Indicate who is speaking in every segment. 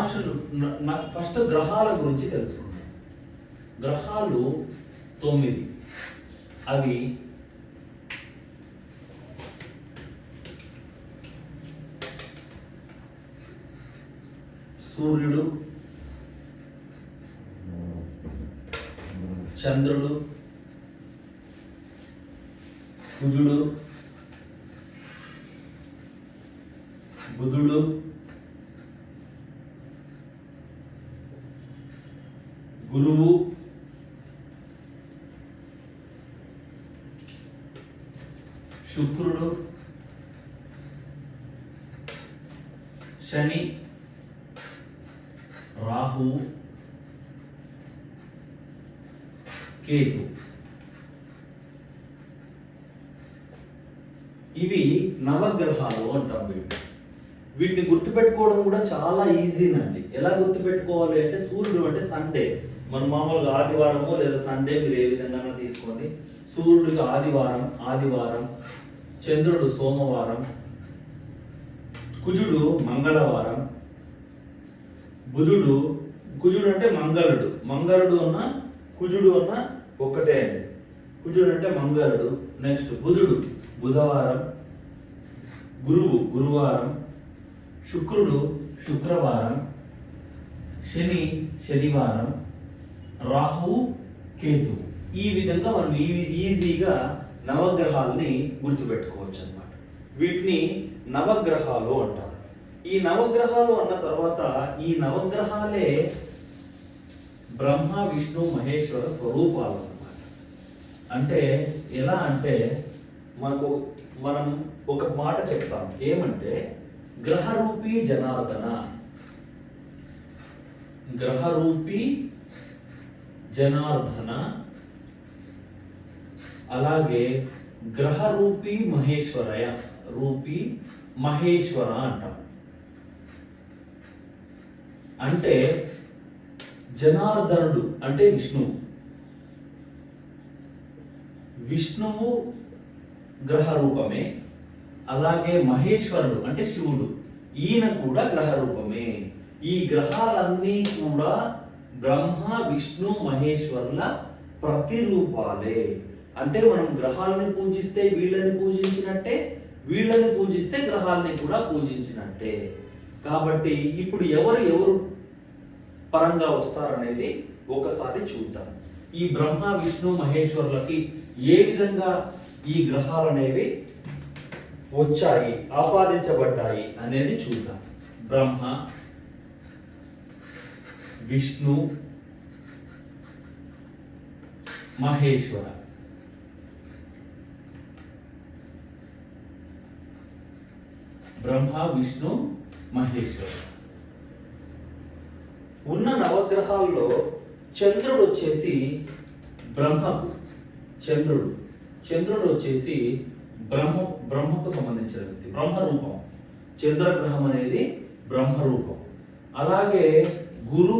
Speaker 1: రాశులు నాకు ఫస్ట్ గ్రహాల గురించి తెలుసుకున్నాను. గ్రహాలు 9. అవి సూర్యుడు, చంద్రుడు, కుజుడు, బుధుడు, గురువు, శుక్రుడు, శని, రాహు, కేతు. ఇవి నవగ్రహాలు అంటాం. వీటిని గుర్తుపెట్టుకోవడం కూడా చాలా ఈజీనండి. ఎలా గుర్తుపెట్టుకోవాలి అంటే, సూర్యుడు అంటే సండే, మన మామూలుగా ఆదివారము లేదా సండే మీరు ఏ విధంగా తీసుకోండి. సూర్యుడికి ఆదివారం, చంద్రుడు సోమవారం, కుజుడు మంగళవారం, కుజుడు అంటే మంగళుడు అన్న కుజుడు అన్న ఒక్కటే అండి. కుజుడు అంటే మంగళుడు. నెక్స్ట్ బుధుడు బుధవారం, గురువు గురువారం, శుక్రుడు శుక్రవారం, శని శనివారం, రాహు కేతు. ఈ విధంగా మనం ఈజీగా నవగ్రహాలని గుర్తుపెట్టుకోవచ్చు అన్నమాట. వీటిని నవగ్రహాలు అంటారు. ఈ నవగ్రహాలు అన్న తర్వాత ఈ నవగ్రహాలే బ్రహ్మ విష్ణు మహేశ్వర స్వరూపాలు అన్నమాట. అంటే ఎలా అంటే, మనం ఒక మాట చెప్తాం, ఏమంటే గ్రహరూపీ జనార్దన, అలాగే గ్రహరూపీ మహేశ్వర అంటాం. అంటే జనార్దనుడు అంటే విష్ణువు గ్రహ రూపమే. అలాగే మహేశ్వరుడు అంటే శివుడు, ఈయన కూడా గ్రహ రూపమే. ఈ గ్రహాలన్నీ కూడా బ్రహ్మ విష్ణు మహేశ్వరుల ప్రతిరూపాలే. అంటే మనం గ్రహాలని పూజిస్తే వీళ్ళని పూజించినట్టే, వీళ్ళని పూజిస్తే గ్రహాలని కూడా పూజించినట్టే. కాబట్టి ఇప్పుడు ఎవరు పరంగా వస్తారనేది ఒకసారి చూద్దాం. ఈ బ్రహ్మ విష్ణు మహేశ్వరులకి ఏ విధంగా ఈ గ్రహాలు అనేవి వచ్చాయి, ఆపాదించబడ్డాయి అనేది చూద్దాం. బ్రహ్మ, విష్ణు, మహేశ్వర. బ్రహ్మ విష్ణు మహేశ్వర. ఉన్న నవగ్రహాల్లో చంద్రుడు వచ్చేసి బ్రహ్మకు, చంద్రుడు వచ్చేసి బ్రహ్మకు సంబంధించిన వ్యక్తి, బ్రహ్మరూపం. చంద్రగ్రహం అనేది బ్రహ్మరూపం. అలాగే గురు,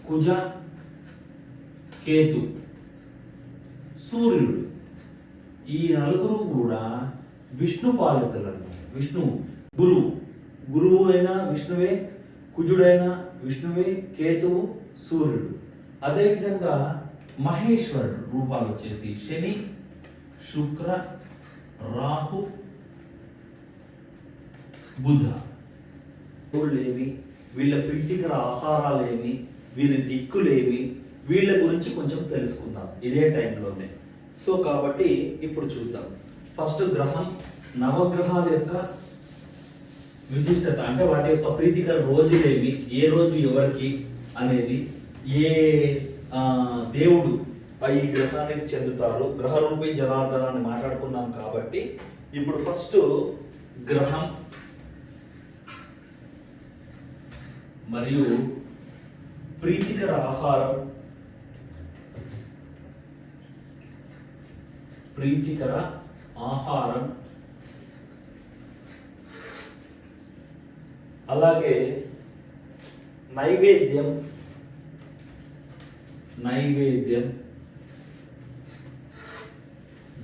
Speaker 1: కుజ, కేతు, సూర్యుడు, ఈ నలుగురు కూడా విష్ణు పాలితులు అన్నమాట. గురువు అయినా విష్ణువే, కుజుడైనా విష్ణువే, కేతువు సూర్యుడు. అదేవిధంగా మహేశ్వరుడు రూపాలు వచ్చేసి శని, శుక్ర, రాహు, బుధ. దేవుళ్ళేమి, వీళ్ళ ప్రీతికర ఆహారాలేమి, వీళ్ళ దిక్కులేమి, వీళ్ళ గురించి కొంచెం తెలుసుకుందాం ఇదే టైంలోనే. సో కాబట్టి ఇప్పుడు చూద్దాం. ఫస్ట్ గ్రహం, నవగ్రహాల యొక్క విశిష్టత, అంటే వాటి యొక్క ప్రీతికర రోజులేమి, ఏ రోజు ఎవరికి అనేది, ఏ దేవుడు ఈ గ్రహానికి చెందుతారు, గ్రహరూపీ జనార్దన అని మాట్లాడుకున్నాం. కాబట్టి ఇప్పుడు ఫస్ట్ గ్రహం మరియు ప్రీతికర ఆహారం, అలాగే నైవేద్యం,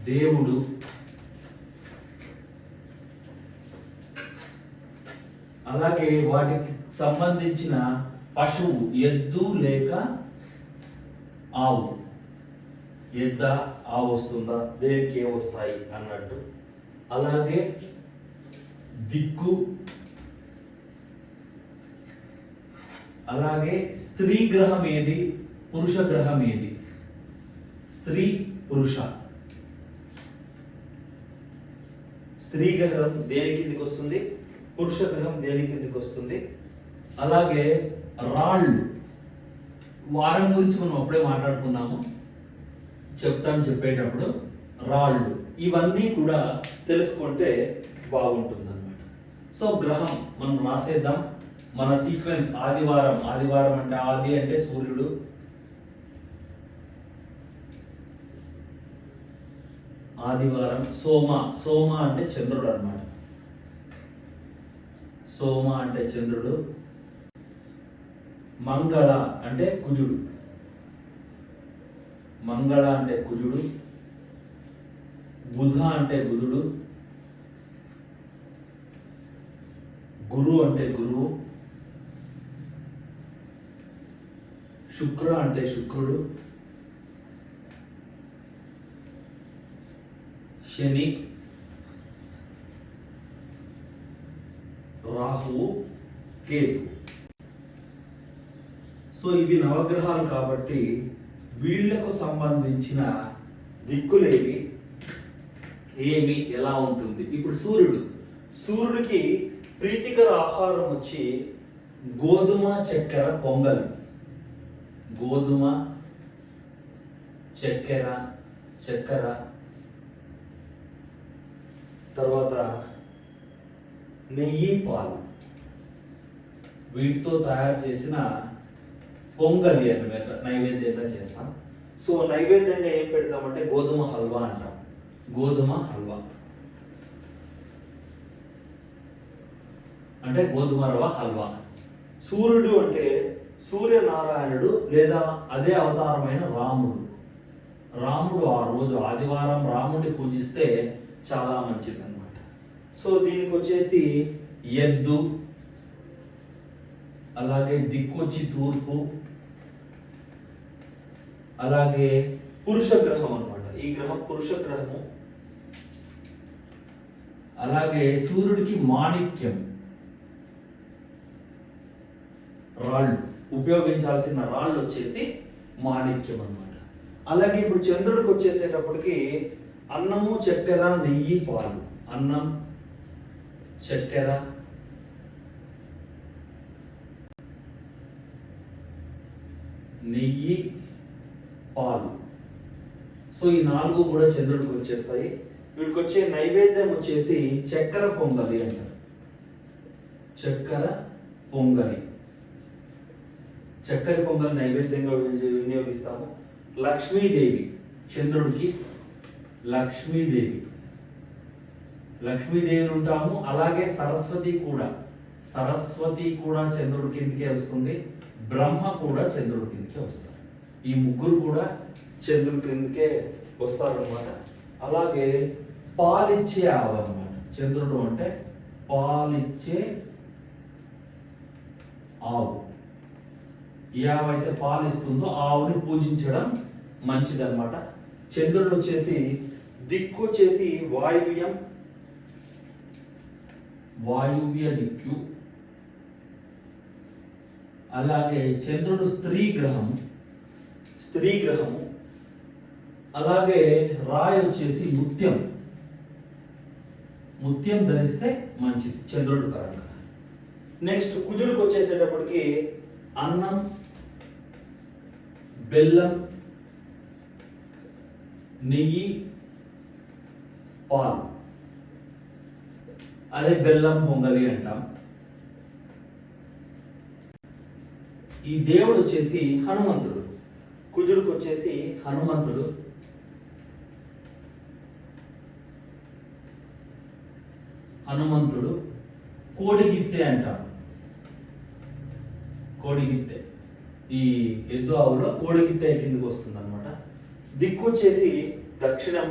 Speaker 1: దేవుడు, అలాగే వాటికి సంబంధించిన పశువు ఎద్దు లేక ఆవు. ఎద్ద ఆవు వస్తుందా, దేనికి ఏ వస్తాయి అన్నట్టు. అలాగే దిక్కు, అలాగే స్త్రీ గ్రహం ఏది, పురుష గ్రహం ఏది. స్త్రీ పురుష. స్త్రీ గ్రహం దేని కిందికి వస్తుంది, పురుష గ్రహం దేని కిందికి వస్తుంది. అలాగే రాళ్ళు, వారం గురించి మనం అప్పుడే మాట్లాడుకున్నాము, చెప్పేటప్పుడు రాళ్ళు ఇవన్నీ కూడా తెలుసుకుంటే బాగుంటుంది అన్నమాట. సో గ్రహం మనం రాసేద్దాం. మన సీక్వెన్స్ ఆదివారం. ఆదివారం అంటే ఆది అంటే సూర్యుడు, ఆదివారం. సోమ అంటే చంద్రుడు అన్నమాట. సోమ అంటే చంద్రుడు. మంగళ అంటే కుజుడు. మంగళ అంటే కుజుడు. బుధ అంటే బుధుడు. గురు అంటే గురువు. శుక్ర అంటే శుక్రుడు. శని, రాహువు, కేతు. సో ఇవి నవగ్రహాలు కాబట్టి వీళ్లకు సంబంధించిన దిక్కులేవి, ఏమి, ఎలా ఉంటుంది. ఇప్పుడు సూర్యుడికి ప్రీతికర ఆహారం వచ్చి గోధుమ చక్కెర పొంగలి. గోధుమ చక్కెర తర్వాత నెయ్యి, పాలు, వీటితో తయారు చేసిన పొంగలి అన్నమాట నైవేద్యంగా చేస్తాం. సో నైవేద్యంగా ఏం పెడతామంటే గోధుమ హల్వా అంటాం. గోధుమ హల్వా అంటే గోధుమ రవ్వ హల్వా. సూర్యుడు అంటే సూర్యనారాయణుడు లేదా అదే అవతారమైన రాముడు ఆ రోజు ఆదివారం రాముడిని పూజిస్తే చాలా మంచిది అన్నమాట. సో దీనికి వచ్చేసి ఎద్దు, అలాగే దిక్కొచ్చి తూర్పు, అలాగే పురుష గ్రహం అన్నమాట. ఈ గ్రహం పురుష గ్రహము. అలాగే సూర్యుడికి మాణిక్యం, రాళ్ళు, ఉపయోగించాల్సిన రాళ్ళు వచ్చేసి మాణిక్యం అన్నమాట. అలాగే ఇప్పుడు చంద్రుడికి వచ్చేసేటప్పటికి అన్నము, చక్కెర, నెయ్యి, పాలు. అన్నం, చక్కెర, నెయ్యి, పాలు. సో ఈ 4 కూడా చంద్రుడికి వచ్చేస్తాయి. వీడికి వచ్చే నైవేద్యం వచ్చేసి చక్కెర పొంగలి అంటారు. చక్కెర పొంగలి నైవేద్యంగా వినియోగిస్తాము. లక్ష్మీదేవి, చంద్రుడికి లక్ష్మీదేవి ఉంటాము. అలాగే సరస్వతి కూడా చంద్రుడి కిందకే వస్తుంది. బ్రహ్మ కూడా చంద్రుడి కిందకే వస్తారు. ఈ ముగ్గురు కూడా చంద్రుడి కిందకే వస్తారనమాట. అలాగే పాలిచ్చే ఆవు అనమాట. చంద్రుడు అంటే పాలిచ్చే ఆవు. ఏ ఆవు అయితే పాలిస్తుందో ఆవుని పూజించడం మంచిదన్నమాట. చంద్రుడు వచ్చేసి దిక్కు వచ్చేసి వాయువ్య దిక్కు. అలాగే చంద్రుడు స్త్రీ గ్రహము. అలాగే రాయి వచ్చేసి ముత్యం ధరిస్తే మంచిది చంద్రుడి పరంగా. నెక్స్ట్ కుజుడికి వచ్చేసేటప్పటికి అన్నం, బెల్లం, నెయ్యి, పాలు. అదే బెల్లం పొంగలి అంటాం. ఈ దేవుడు వచ్చేసి హనుమంతుడు. కుజుడికి వచ్చేసి హనుమంతుడు. కోడిగిత్తె అంటాం. కోడిగిత్తె ఈ ఎద్దు ఆవులో కోడిగిత్తె కిందకి వస్తుంది అనమాట. దిక్కు వచ్చేసి దక్షిణం.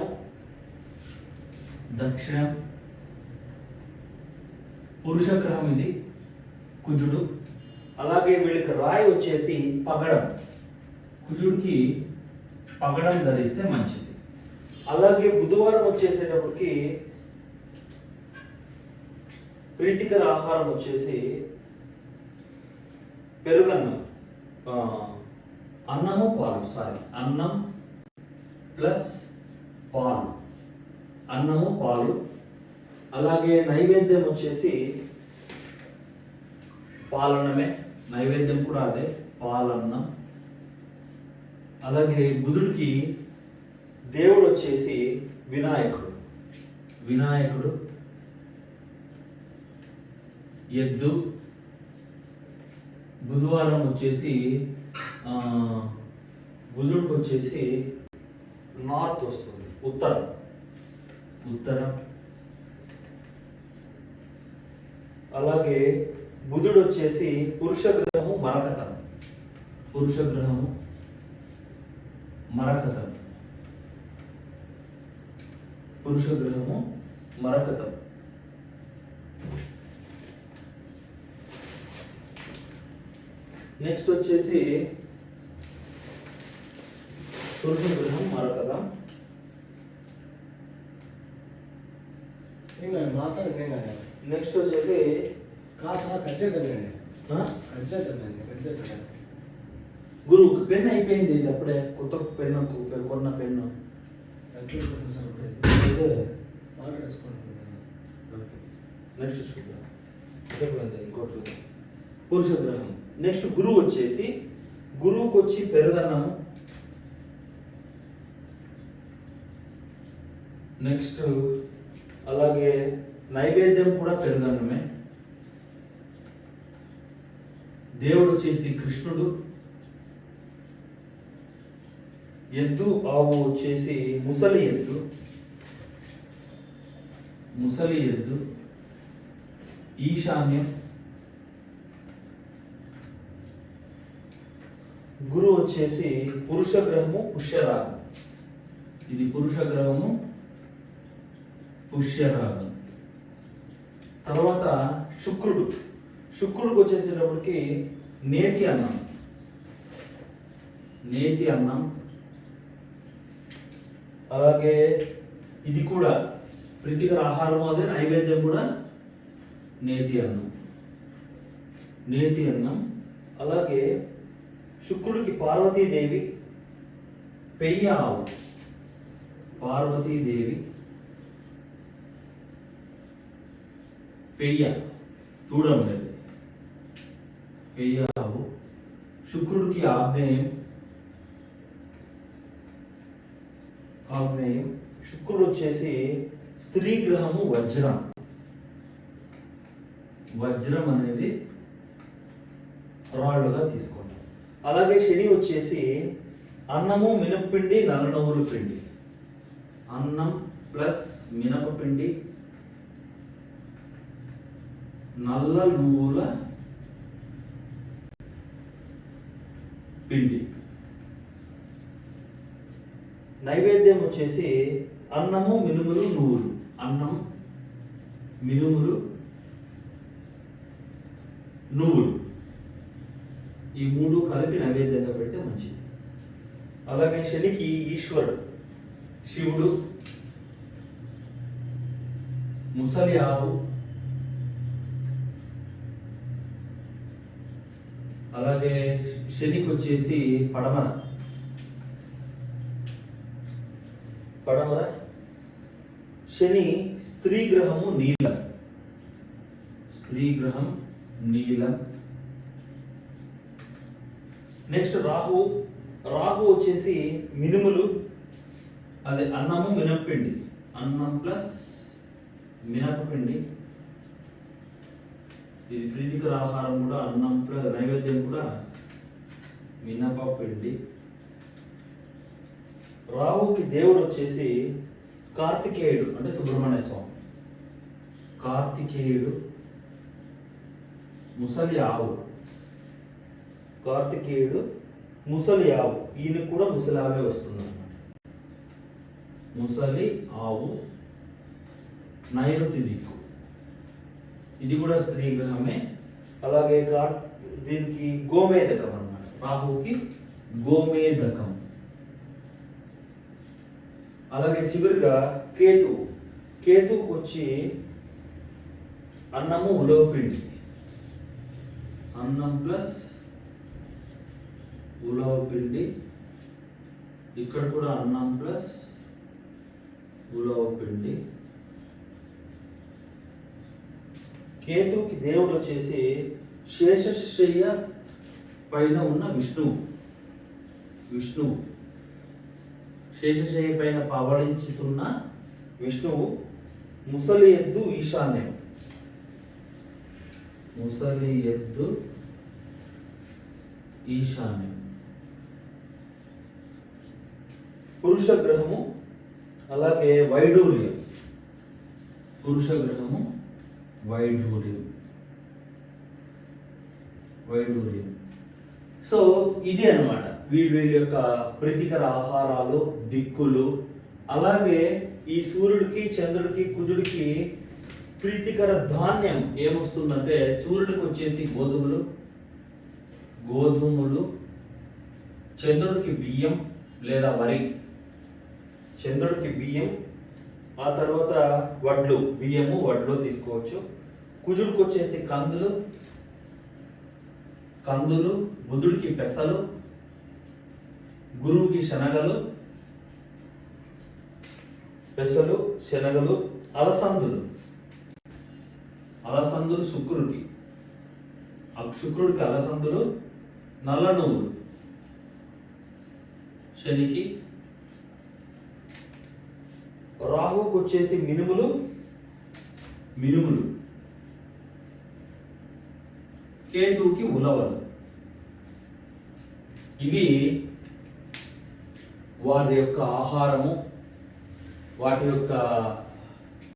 Speaker 1: పురుష గ్రహం ఇది. కుజుడు. అలాగే వీళ్ళకి రాయి వచ్చేసి పగడం. కుజుడికి పగడం ధరిస్తే మంచిది. అలాగే బుధవారం వచ్చేసేటప్పటికి ప్రీతికర ఆహారం వచ్చేసి పెరుగన్నం, అన్నము పాలు, అన్నం ప్లస్ పాలు, అన్నము పాలు. అలాగే నైవేద్యం వచ్చేసి పాలన్నమే, నైవేద్యం కూడా అదే, పాలన్నం. అలాగే బుధుడికి దేవుడు వచ్చేసి వినాయకుడు, ఎద్దు. బుధవారం వచ్చేసి బుధుడికి వచ్చేసి నార్త్ వస్తుంది, ఉత్తరం. అలాగే బుధుడు వచ్చేసి పురుష గ్రహము మరకతం, నెక్స్ట్ వచ్చేసి పురుష గ్రహం మరకతం. నెక్స్ట్ వచ్చేసి గురువు పెన్ అయిపోయింది, ఇది అప్పుడే కొత్త పెన్ను కొన్న పెన్ను. నెక్స్ట్ చూద్దాం, ఇంకోటి పురుష గ్రహం. నెక్స్ట్ గురువు వచ్చేసి, గురువుకి వచ్చి పెరుగన్నము. నెక్స్ట్ అలాగే నైవేద్యం కూడా పెరుగన్నమే. దేవుడు వచ్చేసి కృష్ణుడు. ఎద్దు ఆవు వచ్చేసి ముసలి ఎద్దు, ఈశాన్యం. గురువు వచ్చేసి పురుష గ్రహము పుష్యరాగం, ఇది పురుష గ్రహము పుష్యరాగం. తర్వాత శుక్రుడికి వచ్చేసేటప్పటికి నేతి అన్నం. అలాగే ఇది కూడా ప్రీతికర ఆహారం, అదే నైవేద్యం కూడా నేతి అన్నం. అలాగే శుక్రుడికి పార్వతీదేవి, పెయ్య ఆవు, పెయ్య తూడం లేదు, పెయ్య ఆవు. శుక్రుడికి ఆగ్నేయం. శుక్రుడు వచ్చేసి స్త్రీ గ్రహము వజ్రం అనేది రాళ్ళుగా తీసుకుంటాం. అలాగే శని వచ్చేసి అన్నము మినపపిండి నల్ల నువ్వుల పిండి, అన్నం ప్లస్ మినపపిండి నల్ల నువ్వుల పిండి. నైవేద్యం వచ్చేసి అన్నము మినుములు నువ్వులు, నువ్వులు ఈ మూడు కలిపి నైవేద్యంగా పెడితే మంచిది. అలాగే శనికి ఈశ్వరుడు, శివుడు, ముసలి ఆవు. అలాగే శనికి వచ్చేసి పడమర. శని స్త్రీ గ్రహము నీలం. నెక్స్ట్ రాహు వచ్చేసి మినుములు, అదే అన్నము మినపపిండి, అన్నం ప్లస్ మినపపిండి. ఇది ప్రీతికర ఆహారం కూడా, అన్నం ప్లస్ నైవేద్యం కూడా మినపపిండి. రాహుకి దేవుడు వచ్చేసి కార్తికేయుడు, అంటే సుబ్రహ్మణ్య స్వామి. కార్తికేయుడు, ముసలి ఆవు. ఈయన కూడా ముసలి ఆవే వస్తుంది అన్నమాట. ముసలి ఆవు, నైరుతి దిక్కు, ఇది కూడా స్త్రీ గ్రహమే. అలాగే దీనికి గోమేదకం అన్నమాట. రాహుకి గోమేదకం. అలాగే చివరిగా కేతువుకి వచ్చి అన్నము ఉలవపిండి. అన్నం ప్లస్ ఉలవపిండి. ఇక్కడ కూడా అన్నం ప్లస్ ఉలవపిండి. కేతువుకి దేవుడు వచ్చేసి శేషశయ్య పైన ఉన్న విష్ణువు శేషశయ్య పైన పవళించుతున్న విష్ణువు. ముసలి ఎద్దు ఈశాన్యం. ముసలి ఎద్దు ఈశాన్యం. పురుష గ్రహము అలాగే వైడూర్యం. పురుష గ్రహము వైడూర్యం. సో ఇది అన్నమాట వీళ్ళ యొక్క ప్రీతికర ఆహారాలు, దిక్కులు. అలాగే ఈ సూర్యుడికి, చంద్రుడికి, కుజుడికి ప్రీతికర ధాన్యం ఏమొస్తుందంటే సూర్యుడికి వచ్చేసి గోధుమలు, చంద్రుడికి బియ్యం లేదా వరి. చంద్రుడికి బియ్యం, ఆ తర్వాత బియ్యము వడ్లు తీసుకోవచ్చు. కుజుడికి వచ్చేసి కందులు, బుధుడికి పెసలు, గురువుకి శనగలు, అలసందులు శుక్రుడికి అలసందులు, నల్ల నువ్వులు శనికి. రాహువుకి వచ్చేసి మినుములు, కేతువుకి ఉలవలు. ఇవి వారి యొక్క ఆహారము, వాటి యొక్క